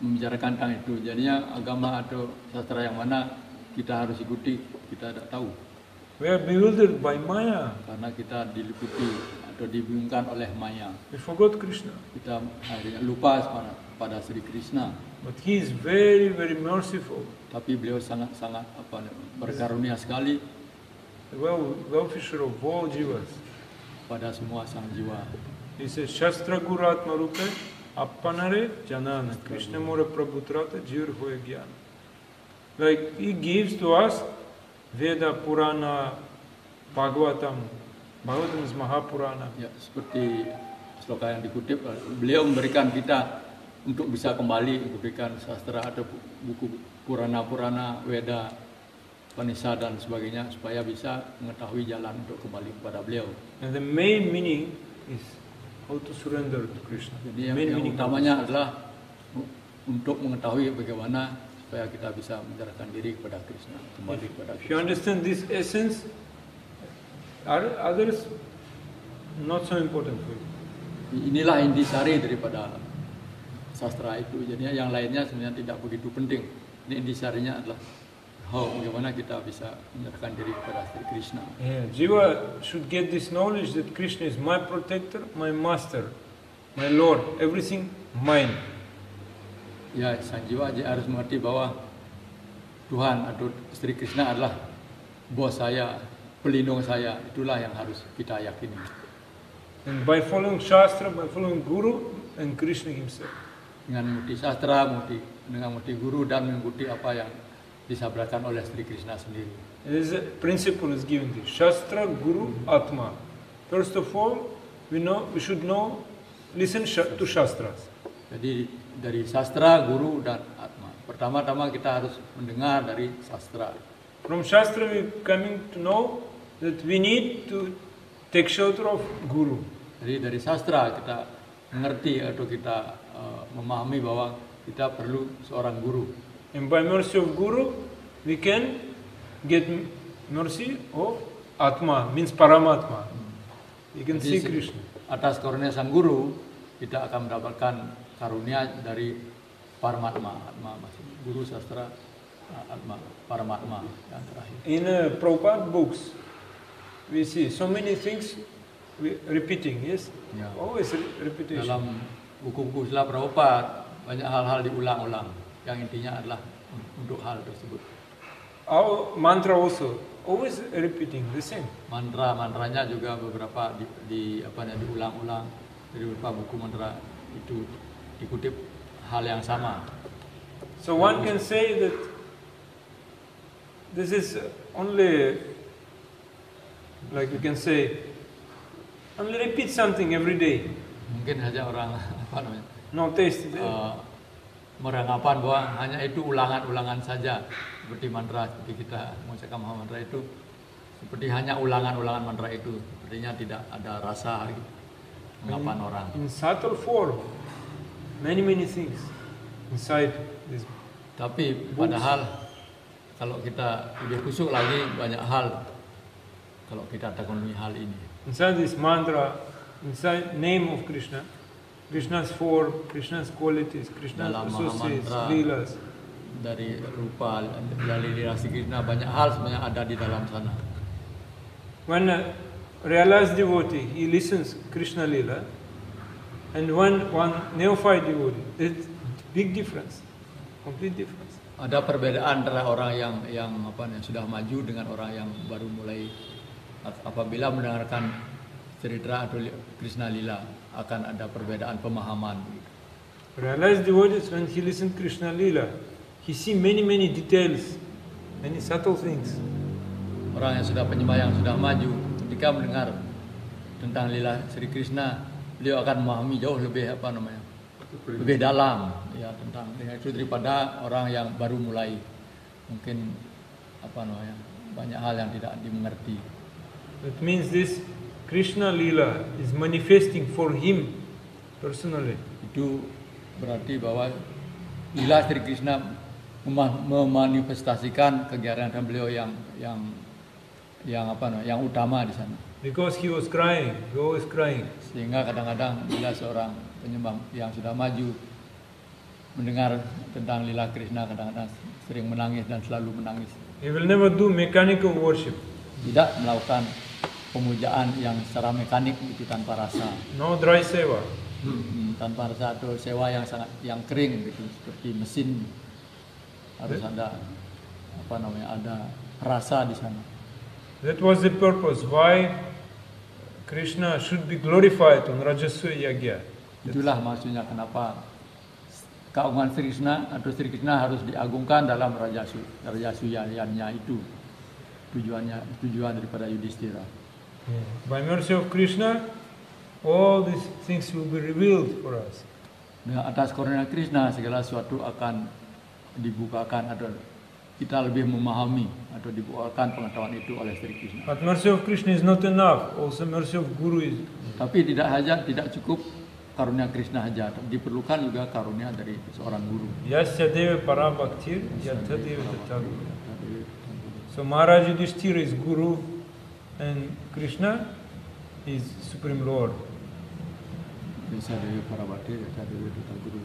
membicarakan tentang itu. Jadinya agama atau sastra yang mana kita harus ikuti, kita tidak tahu. We are bewildered by Maya. Karena kita diliputi atau dibingungkan oleh Maya. We forgot Krishna. Kita akhirnya lupa pada Sri Krishna. But he is very, very merciful. Tapi beliau sangat-sangat berkarunia sekali The well-fisher of all jivas. pada semua sang jiwa. He says, Shastra Guratma Rupe Appanare Janana Krishna Mura Prabhutrata Jir Hoya Gyana. Like he gives to us Veda Purana, Bhagavatam. Bhagavatam is Mahapurana. Ya, seperti sloka yang dikutip, beliau memberikan kita untuk bisa kembali memberikan sastra atau buku Purana-Purana, Weda, Upanishad dan sebagainya supaya bisa mengetahui jalan untuk kembali kepada beliau. And the main meaning is how to surrender to Krishna. Jadi Main yang meaning utamanya adalah untuk mengetahui bagaimana supaya kita bisa menyerahkan diri kepada Krishna, kembali kepada If you Krishna. understand this essence, others not so important for you. Inilah intisari daripada sastra itu. Jadi yang lainnya sebenarnya tidak begitu penting. Ini intisarinya adalah bagaimana kita bisa menyerahkan diri kepada Sri Krishna. Yeah, Jiva should get this knowledge that Krishna is my protector, my master, my Lord, everything mine. Ya, sang jiwa harus mengerti bahwa Tuhan atau Sri Krishna adalah bos saya, pelindung saya. Itulah yang harus kita yakini. And by following Shastra, by following Guru and Krishna himself. Dengan mengikuti sastra, dengan mengikuti guru dan mengikuti apa yang disabdakan oleh Sri Krishna sendiri. This principle is given here. Shastra, Guru, Atma. First of all, we should listen to Shastras. Jadi dari sastra, guru dan atma. Pertama-tama kita harus mendengar dari sastra. From Shastra we coming to know that we need to take shelter of Guru. Jadi dari sastra kita mengerti atau kita memahami bahwa kita perlu seorang guru. And by mercy of Guru, we can get mercy of Atma, means Paramatma. We can see Krishna. Atas karunia sang guru, kita akan mendapatkan karunia dari Paramatma. Atma, guru sastra, Atma, Paramatma yang terakhir. In Prabhupada books, we see so many things repeating, yes? Ya. Always repetition. Dalam buku-buku Srila Prabhupada banyak hal-hal diulang-ulang yang intinya adalah untuk hal tersebut. Our mantra also, always repeating the same. Mantra-mantranya juga beberapa diulang-ulang dari beberapa buku mantra itu dikutip hal yang sama. So one can say that this is only, like we can say, only repeat something every day. Mungkin saja orang No taste. beranggapan bahwa hanya itu ulangan-ulangan saja, seperti mantra, seperti kita mengucapkan mantra itu seperti hanya ulangan-ulangan mantra itu, sepertinya tidak ada rasa anggapan orang. In subtle form, many things inside this. Tapi padahal kalau kita lebih khusyuk lagi, banyak hal kalau kita tekuni hal ini. Inside this mantra, inside name of Krishna, Krishna's form, Krishna's qualities, Krishna's Dalam associates, Mahamantra, leelas. dari rupa, dari lila Krishna, banyak hal sebenarnya ada di dalam sana. When a realized devotee, he listens Krishna Leela, and when one neophyte devotee, there's big difference, complete difference. Ada perbedaan antara orang yang sudah maju dengan orang yang baru mulai. Apabila mendengarkan cerita atau Krishna Lila, akan ada perbedaan pemahaman. Realized devotees, when he listens Krishna Leela, he see many details, many subtle things. Orang yang sudah penyembah, yang sudah maju, ketika mendengar tentang Lila Sri Krishna, beliau akan memahami jauh lebih lebih dalam ya tentang itu daripada orang yang baru mulai. Mungkin banyak hal yang tidak dimengerti. That means this Krishna Leela is manifesting for him personally. Itu berarti bahwa Lila Sri Krishna memanifestasikan kegiatan beliau yang utama di sana. Because he was crying, he always crying. Sehingga kadang-kadang bila seorang penyembah yang sudah maju mendengar tentang Lila Krishna, kadang-kadang sering menangis dan selalu menangis. He will never do mechanical worship. Tidak melakukan pemujaan yang secara mekanik itu tanpa rasa. No dry seva. Tanpa rasa atau sewa yang kering gitu, seperti mesin. Harus ada ada rasa di sana. That was the purpose why Krishna should be glorified on Rajasuya Yagya. Itulah maksudnya kenapa keagungan Sri Krishna atau Sri Krishna harus diagungkan dalam Rajasuya-nya itu. Tujuan daripada Yudhishthira. By mercy of Krishna, all these things will be revealed for us. Dengan atas karunia Krishna segala sesuatu akan dibukakan atau kita lebih memahami atau dibukakan pengetahuan itu oleh Sri Krishna. But mercy of Krishna is not enough. Also mercy of Guru is. Tapi tidak cukup karunia Krishna saja, diperlukan juga karunia dari seorang guru. Yasya deva parabhaktir yatha deva tathagu. So Maharaj Yudhishthira is Guru and Krishna is Supreme Lord. Yasya deva parabhaktir yatha deva tathagu.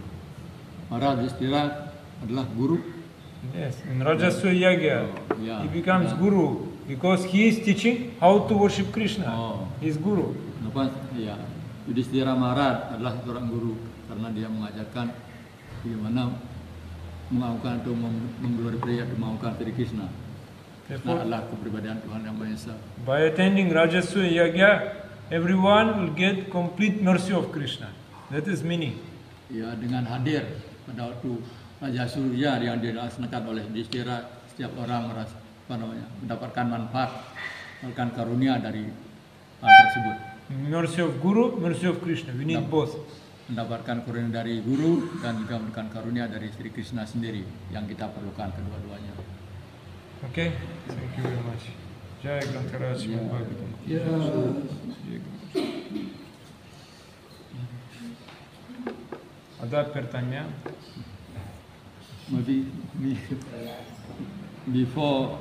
Maharaj Yudhishthira adalah guru. Yes, in Rajasuya Yagya, Yeah. he becomes Guru because he is teaching how to worship Krishna. He is Guru. Ya, Yudhishthira Maharaj adalah seorang guru karena dia mengajarkan bagaimana mengagungkan atau mengglorifikasi atau mengagungkan Sri Krishna. Krishna adalah kepribadian Tuhan Yang Maha Esa. By attending Rajasuya Yagya, everyone will get complete mercy of Krishna. That is meaning. Ya, dengan hadir pada waktu Raja Surya yang dilaksanakan oleh Yudhishthira, setiap orang mendapatkan manfaat, mendapatkan karunia dari hal tersebut. Mercy of Guru, mercy of Krishna. We need both. Mendapatkan karunia dari guru dan juga mendapatkan karunia dari Sri Krishna sendiri yang kita perlukan kedua-duanya. Okay? Thank you very much. Jai Grantaraj Bhagavatam. Ada pertanyaan? Maybe before,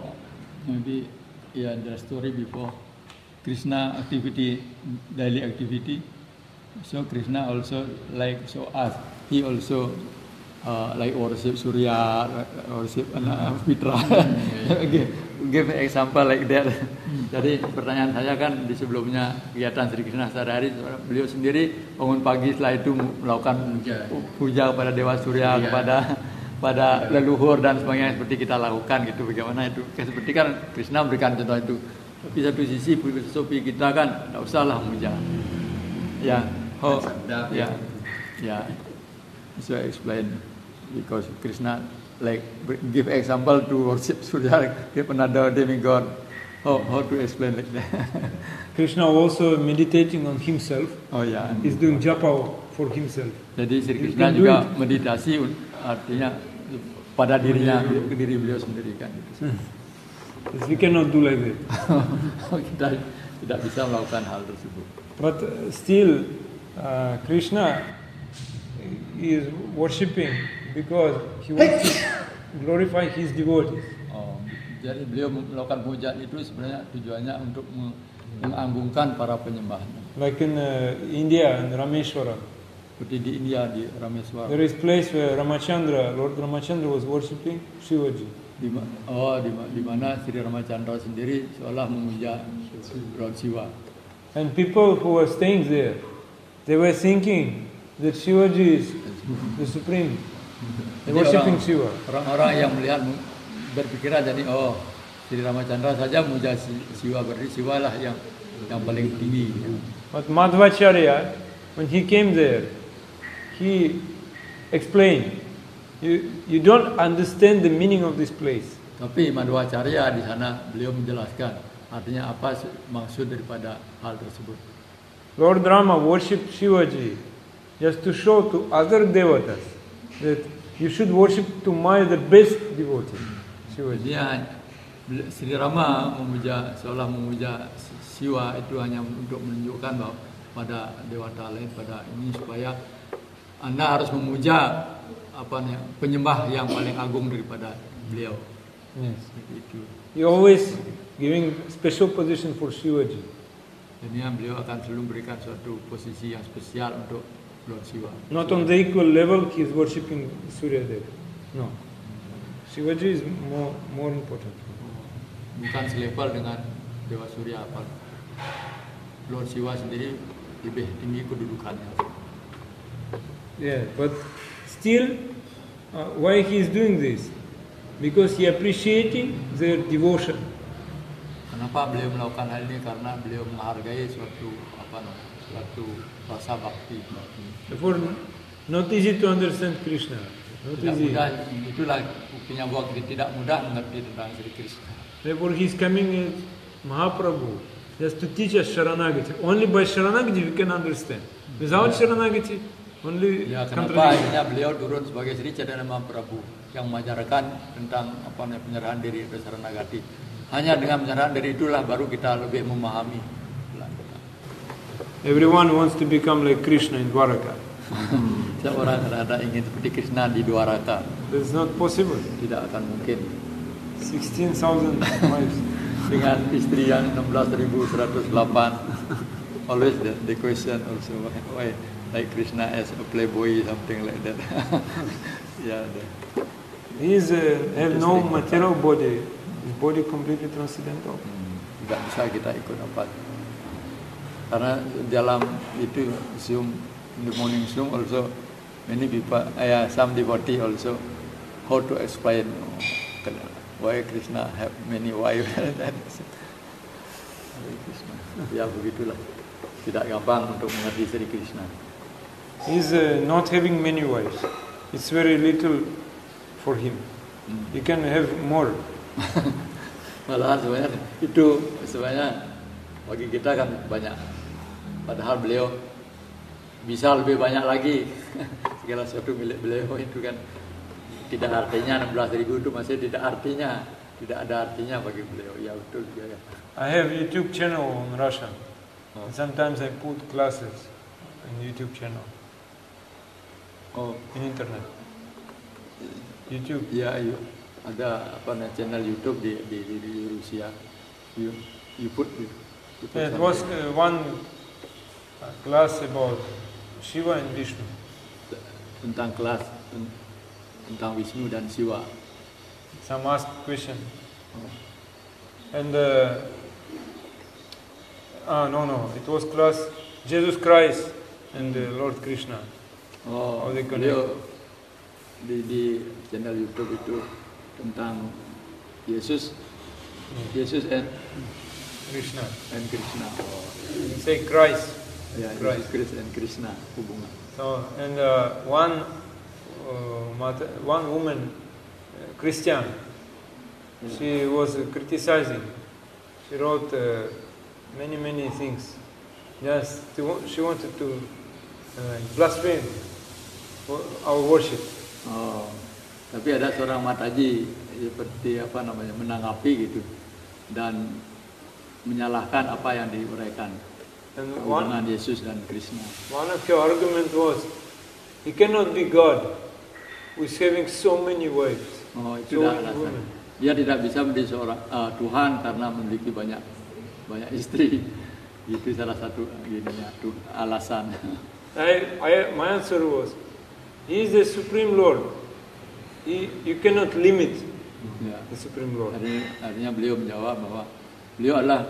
the story before Krishna activity, daily activity. So Krishna also like us. He also like worship Surya, worship Fitra. Give example like that. Jadi pertanyaan saya kan di sebelumnya kegiatan Sri Krishna sehari-hari, beliau sendiri bangun pagi, setelah itu melakukan puja kepada Dewa Surya, kepada kepada leluhur dan sebagainya seperti kita lakukan gitu, bagaimana itu seperti kan Krishna berikan contoh itu. Tapi satu sisi filosofi kita kan tidak usahlah memuja ya, so I explain because Krishna like give example to worship Surya, give another demigod. How to explain like that? Krishna also meditating on himself. Oh ya. He's doing japa for himself. Jadi Sri Krishna juga meditasi, artinya pada dirinya, diri beliau sendiri kan. We cannot do like that. Kita tidak bisa melakukan hal tersebut. But still, Krishna is worshipping because he wants to glorify his devotees. Jadi beliau melakukan pemujaan itu sebenarnya tujuannya untuk mengagungkan para penyembahnya. Like in India, in Rameshwara. Seperti di India, di Rameswara. There is place where Lord Ramachandra was worshipping Shivaji. Di mana Sri Ramachandra sendiri seolah memuja Lord Shiva. And people who were staying there, they were thinking that Shivaji is the supreme. They were worshipping Shiva. Orang-orang yang melihat berpikiran jadi Sri Ramachandra saja memuja Shiva, berarti Shiva lah yang paling tinggi. But Madhvacharya, when he came there, he explained, you don't understand the meaning of this place. Tapi Madhvacharya di sana beliau menjelaskan artinya apa maksud daripada hal tersebut. Lord Rama worshipped Shivaji just to show to other devatas that you should worship to the best devotee. Dia Sri Rama seolah memuja Siwa itu hanya untuk menunjukkan bahwa pada dewata lain pada ini supaya Anda harus memuja penyembah yang paling agung daripada beliau. Yes. Itu. He always giving special position for Shivaji. Jadi beliau akan selalu memberikan suatu posisi yang spesial untuk Lord Shiva. Not on the equal level he is worshipping Surya Deva. No. Shivaji is more important. Bukan selevel dengan Dewa Surya apa. Lord Shiva sendiri lebih tinggi kedudukannya. Yeah, but still, why he is doing this? Because he appreciating their devotion. Kenapa beliau melakukan hal ini? Karena beliau menghargai suatu rasa bakti. Therefore, not easy to understand Krishna. Not easy. Itulah buktinya bahwa kita tidak mudah mengerti tentang Sri Krishna. Therefore, he is coming as Mahaprabhu just to teach us Sharanagati. Only by Sharanagati we can understand. Without Sharanagati, only kenapa akhirnya beliau turun sebagai Sri Chaitanya Mahaprabhu yang mengajarkan tentang penyerahan diri atau Sharanagati. Hanya dengan penyerahan diri itulah baru kita lebih memahami. Everyone wants to become like Krishna in Dwaraka. Setiap orang ada ingin seperti Krishna di Dwaraka. It's not possible. Tidak akan mungkin. 16,000 wives. Dengan istri yang 16.108. Always the question also why like Krishna as a playboy something like that. Yeah. He is have no material body. His body completely transcendental. Tidak bisa kita ikut apa. Karena dalam itu Zoom, in the morning Zoom also many people, some devotee also how to explain why Krishna have many wives. Ya begitulah, tidak gampang untuk mengerti Sri Krishna. He is not having many wives. It's very little for him. He can have more. Malahan sebenarnya bagi kita kan banyak. Padahal beliau bisa lebih banyak lagi. Segala sesuatu milik beliau itu kan tidak artinya 16.000 itu masih tidak ada artinya bagi beliau. Ya betul juga ya. I have YouTube channel on Russian. Sometimes I put classes in YouTube channel. In internet. YouTube. Ya, ada channel YouTube di Rusia. You put It was one class about Shiva and Vishnu. Tentang kelas tentang Vishnu dan Shiva. Some asked question. And no, it was class Jesus Christ and Lord Krishna. How they connect. di channel YouTube itu tentang Yesus and Krishna. Krishna. Say Christ. Ya, Christ. Yesus and Krishna hubungan. So, and one woman, Christian, she was criticizing. She wrote many things. She wanted to blaspheme our worship. Oh, tapi ada seorang mataji seperti menanggapi gitu dan menyalahkan apa yang diuraikan And hubungan Yesus dan Krishna. one of your argument was, he cannot be God who is having so many wives. Oh, itu So dah many alasan. women. Dia tidak bisa menjadi seorang Tuhan karena memiliki banyak istri. Itu salah satu alasan. My answer was, he is the Supreme Lord. You cannot limit Ya. the Supreme Lord. Artinya beliau menjawab bahwa beliau adalah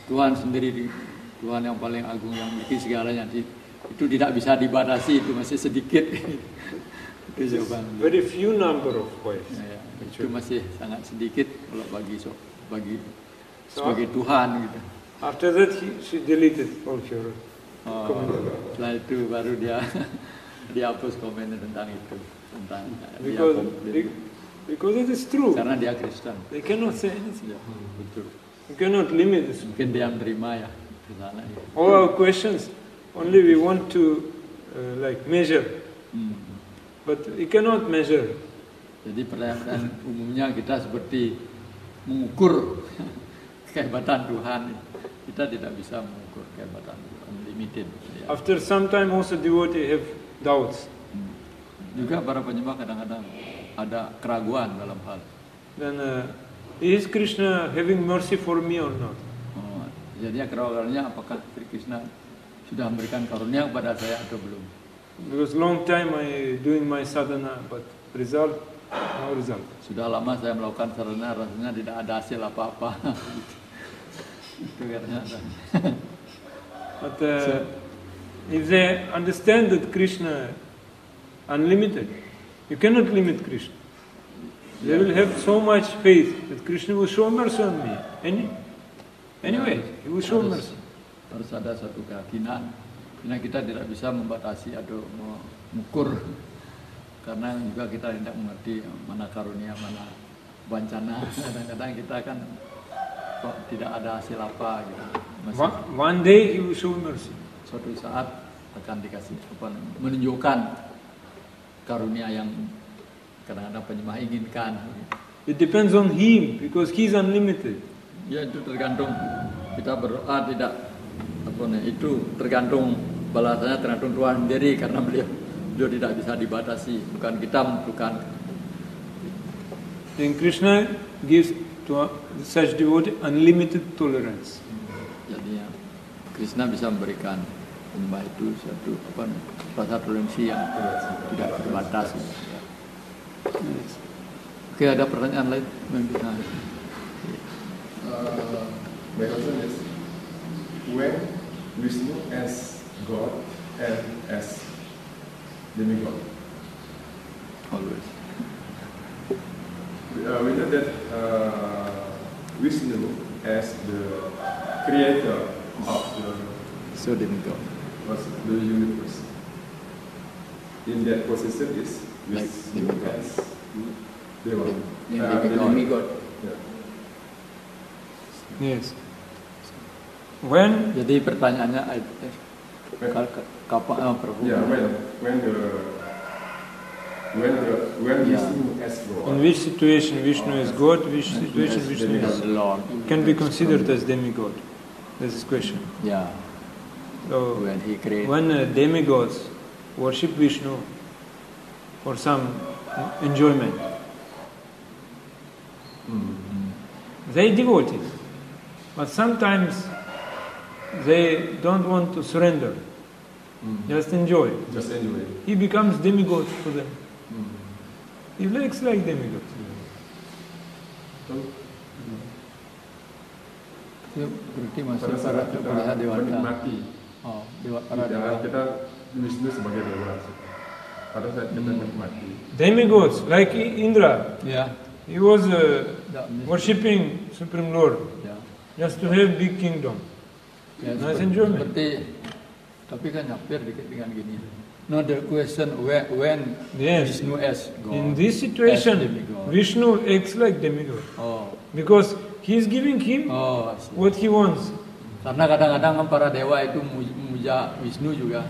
Tuhan sendiri, Tuhan yang paling agung yang memiliki segalanya. Itu tidak bisa dibatasi, itu masih sedikit. Itu jawaban beliau. Very few number of wives. Ya, itu masih sangat sedikit kalau bagi sebagai Tuhan gitu. After that, she deleted all your Oh, comments. setelah itu baru dia dihapus komen tentang itu, tentang Because it is true. karena dia Kristen. They cannot say anything. Ya, betul. You cannot limit this. Mungkin dia menerima ya ke sana. Ya. All our questions, only we want to measure, but we cannot measure. Jadi pertanyaan umumnya kita seperti mengukur kehebatan Tuhan. Kita tidak bisa mengukur kehebatan Tuhan, unlimited. Ya. After some time, also devotee have doubts. Juga para penyembah kadang-kadang ada keraguan dalam hal. Then, is Krishna having mercy for me or not? Oh, jadi keraguannya apakah Sri Krishna sudah memberikan karunia kepada saya atau belum? Because long time I doing my sadhana, but result, no result. Sudah lama saya melakukan sarana, rasanya tidak ada hasil apa-apa. Itu katanya. But if they understand that Krishna unlimited, you cannot limit Krishna. They will have so much faith that Krishna will show mercy on me. Anyway, He will show mercy. Harus ada satu keyakinan, karena kita tidak bisa membatasi atau mengukur, karena juga kita tidak mengerti mana karunia, mana bencana. Kadang-kadang kita kan kok tidak ada hasil apa gitu. Masih One day He will show mercy. suatu saat akan dikasih menunjukkan karunia yang kadang-kadang penyembah inginkan. It depends on Him because He is unlimited. Ya itu tergantung kita berdoa tidak itu tergantung balasannya tergantung Tuhan sendiri karena beliau tidak bisa dibatasi, bukan kita menentukan. Then Krishna gives to such devotee unlimited tolerance. Jadi ya, Krishna bisa memberikan penyembah itu suatu rasa toleransi yang tidak terbatas. Oke, ada pertanyaan lain? My question is, when Vishnu as God and as demigod? Always. We know that Vishnu as the creator of So demigod. the universe. In that position is Like Vishnu demigod. as Deva. Yeah, Demigod. Yeah. Yes. When Jadi pertanyaannya kapan Prabhu? Yeah, when Yeah. Vishnu as God. in which situation Vishnu is God, which situation Vishnu As is Lord can be considered as demigod. That's his question. Yeah, So when he created. when demigods worship Vishnu for some enjoyment, they devotees, but sometimes they don't want to surrender, just enjoy. Just anyway. He becomes demigod for them. He looks like demigod. Itu berarti masih Pada saat kita melihat dewata. menikmati Oh, para tidak dewa. kita Vishnu sebagai dewa. pada saat kita menikmati. Demigods, like Indra, Ya. he was worshipping Supreme Lord Ya. just to have big kingdom. Ya, Nice enjoyment. seperti, tapi kan hampir dengan gini. No, the question when Yes. Vishnu as God. In this as situation, demigod. Vishnu acts like demigod Oh, because he is giving him oh, I see. what he wants. Karena kadang-kadang kan para dewa itu muja Wisnu juga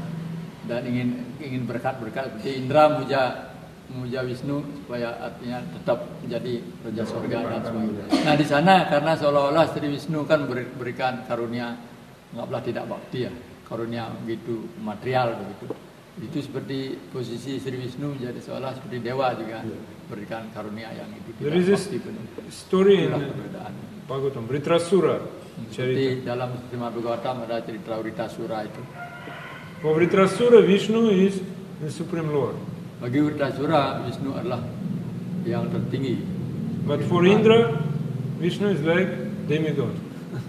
dan ingin berkat-berkat. Seperti Indra muja Wisnu supaya artinya tetap menjadi raja surga dan sebagainya. Nah di sana karena seolah-olah Sri Wisnu kan berikan karunia anggaplah tidak bakti ya, karunia begitu material begitu. Itu seperti posisi Sri Wisnu menjadi seolah seperti dewa juga berikan karunia yang itu There tidak is this bakti penuh. story in Itulah perbedaan. Bhagavatam, Vritrasura. Charita. Seperti dalam Srimad Bhagavatam ada cerita Vritrasura itu. For Vritrasura, Vishnu is the Supreme Lord. Bagi Vritrasura, Wisnu adalah yang tertinggi. But for Indra, Vishnu is like demigod.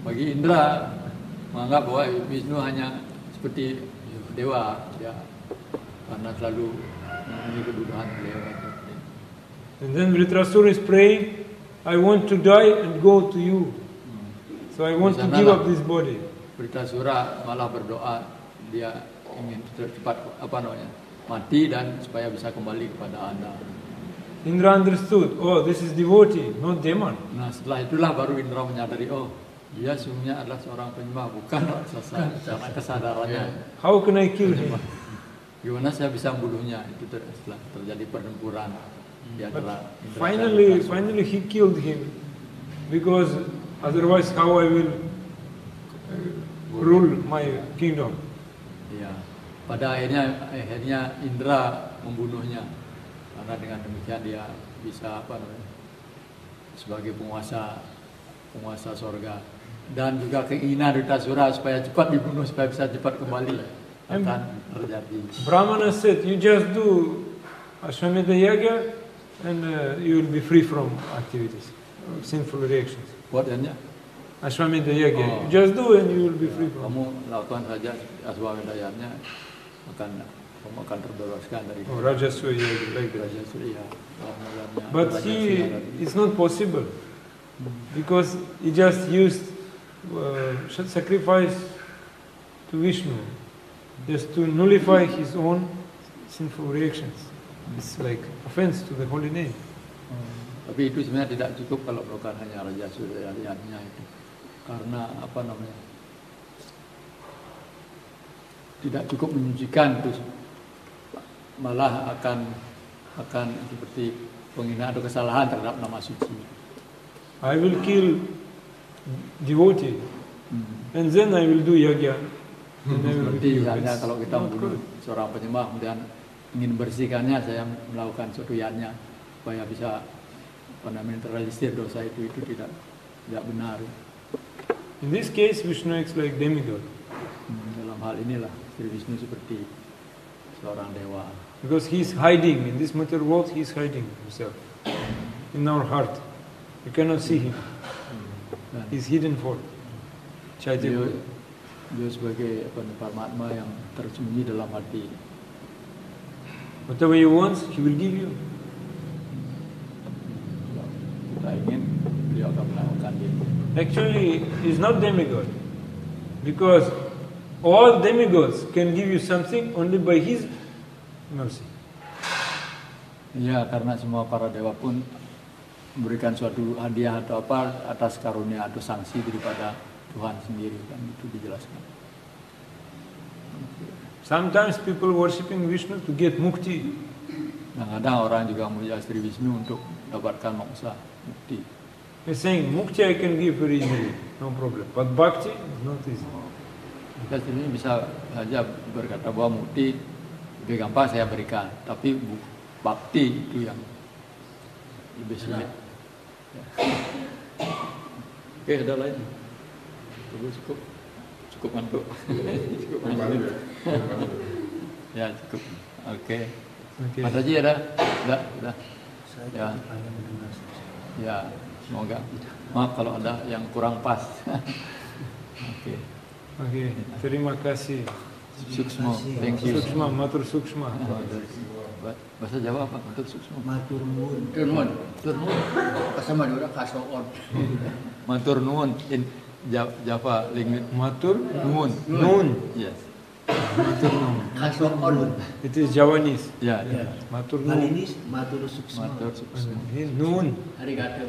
Bagi Indra, menganggap bahwa Wisnu hanya seperti dewa, ya, karena selalu memenuhi kebutuhan beliau. And then Vritrasura is praying, I want to die and go to you. So I want to give up this body. Vritrasura malah berdoa, dia ingin cepat mati dan supaya bisa kembali kepada Anda. Indra understood, oh, this is devotee, not demon. Nah setelah itulah baru Indra menyadari, oh dia sesungguhnya adalah seorang penyembah, bukan raksasa. Karena kesadarannya, How can I kill him? gimana saya bisa membunuhnya? Itu setelah terjadi pertempuran di antara Indra dan Vritrasura. Finally he killed him because otherwise how I will rule my kingdom. Ya, pada akhirnya Indra membunuhnya karena dengan demikian dia bisa sebagai penguasa sorga dan juga keinginan Vritrasura supaya cepat dibunuh supaya bisa cepat kembali akan terjadi. Brahmana said, you just do Ashwamedha Yagya and you will be free from activities, sinful reactions. Buatnya Ashwamedha Yagya, Oh. you just do and you will be free from. kamu lakukan saja aswamedhayanya kamu akan terbebaskan dari Oh, Rajaswa Yagya, like that. Raja Surya. But it's not possible because he just used sacrifice to Vishnu just to nullify his own sinful reactions. It's like offense to the holy name. Tapi itu sebenarnya tidak cukup kalau melakukan hanya Raja Suryanya itu. Karena tidak cukup menyucikan itu, malah akan seperti penghinaan atau kesalahan terhadap nama suci. I will kill devotee and then I will do yagya. And I will Seperti kill. misalnya It's kalau kita not membunuh good. seorang penyembah kemudian ingin bersihkannya, saya melakukan suryanya supaya bisa menetralisir dosa itu tidak benar. In this case, Vishnu acts like demigod Dalam hal inilah Sri Wisnu seperti seorang dewa. because he is hiding in this material world. He is hiding himself in our heart. You cannot see him. Dan He is hidden for Chaitanya. Beliau sebagai Paramatma yang tersembunyi dalam hati. Whatever you want, he will give you. Kita ingin, beliau akan melakukan itu. Actually, he is not demigod because all demigods can give you something only by his mercy. Iya, karena semua para dewa pun memberikan suatu hadiah atau apa atas karunia atau sanksi daripada Tuhan sendiri, kan itu dijelaskan. Sometimes people worshipping Vishnu to get mukti. Kadang-kadang orang juga memuja Sri Wisnu untuk dapatkan moksa, mukti. He's saying, mukti I can give very easily, no problem. But bhakti is not easy. Kita sini bisa saja berkata bahwa mukti lebih gampang saya berikan, tapi bakti itu yang lebih sulit. Ya. Oke, ada lain? Cukup ngantuk. Cukup ngantuk. Ya cukup. Oke. Okay. Mas Haji ada? Udah. Saya Ya. hanya mendengar saja. Ya, semoga. Maaf kalau ada yang kurang pas. Oke. Okay. Terima kasih Suksma. Thank you. Sukshma, matur sukshma. Bahasa Jawa apa? Matur suksma. Matur nuwun. Turun. Turun. Bahasa Madura kasoon. Matur nuwun in Java language. Matur Nuwun. nun. Yes. Matur nun. Kasoon. It is Javanese. Ya. Matur nun. Malinis, matur suksma. Matur suksma. Nun. Arigato.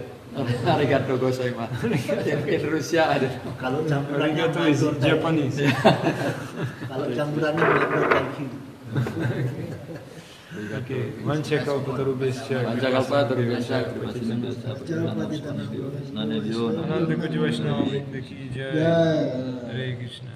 Arigato gozaimasu. In Rusia ada. Kalau campurannya Arigato is matur thank you. Japanese. Kalau campurannya matur thank you. Okay. Mancha kalpatarubhescha. Pancakalpatarubhescha. Ananda Kuti Vaishnava Vrinda ki jai. Hare Krishna.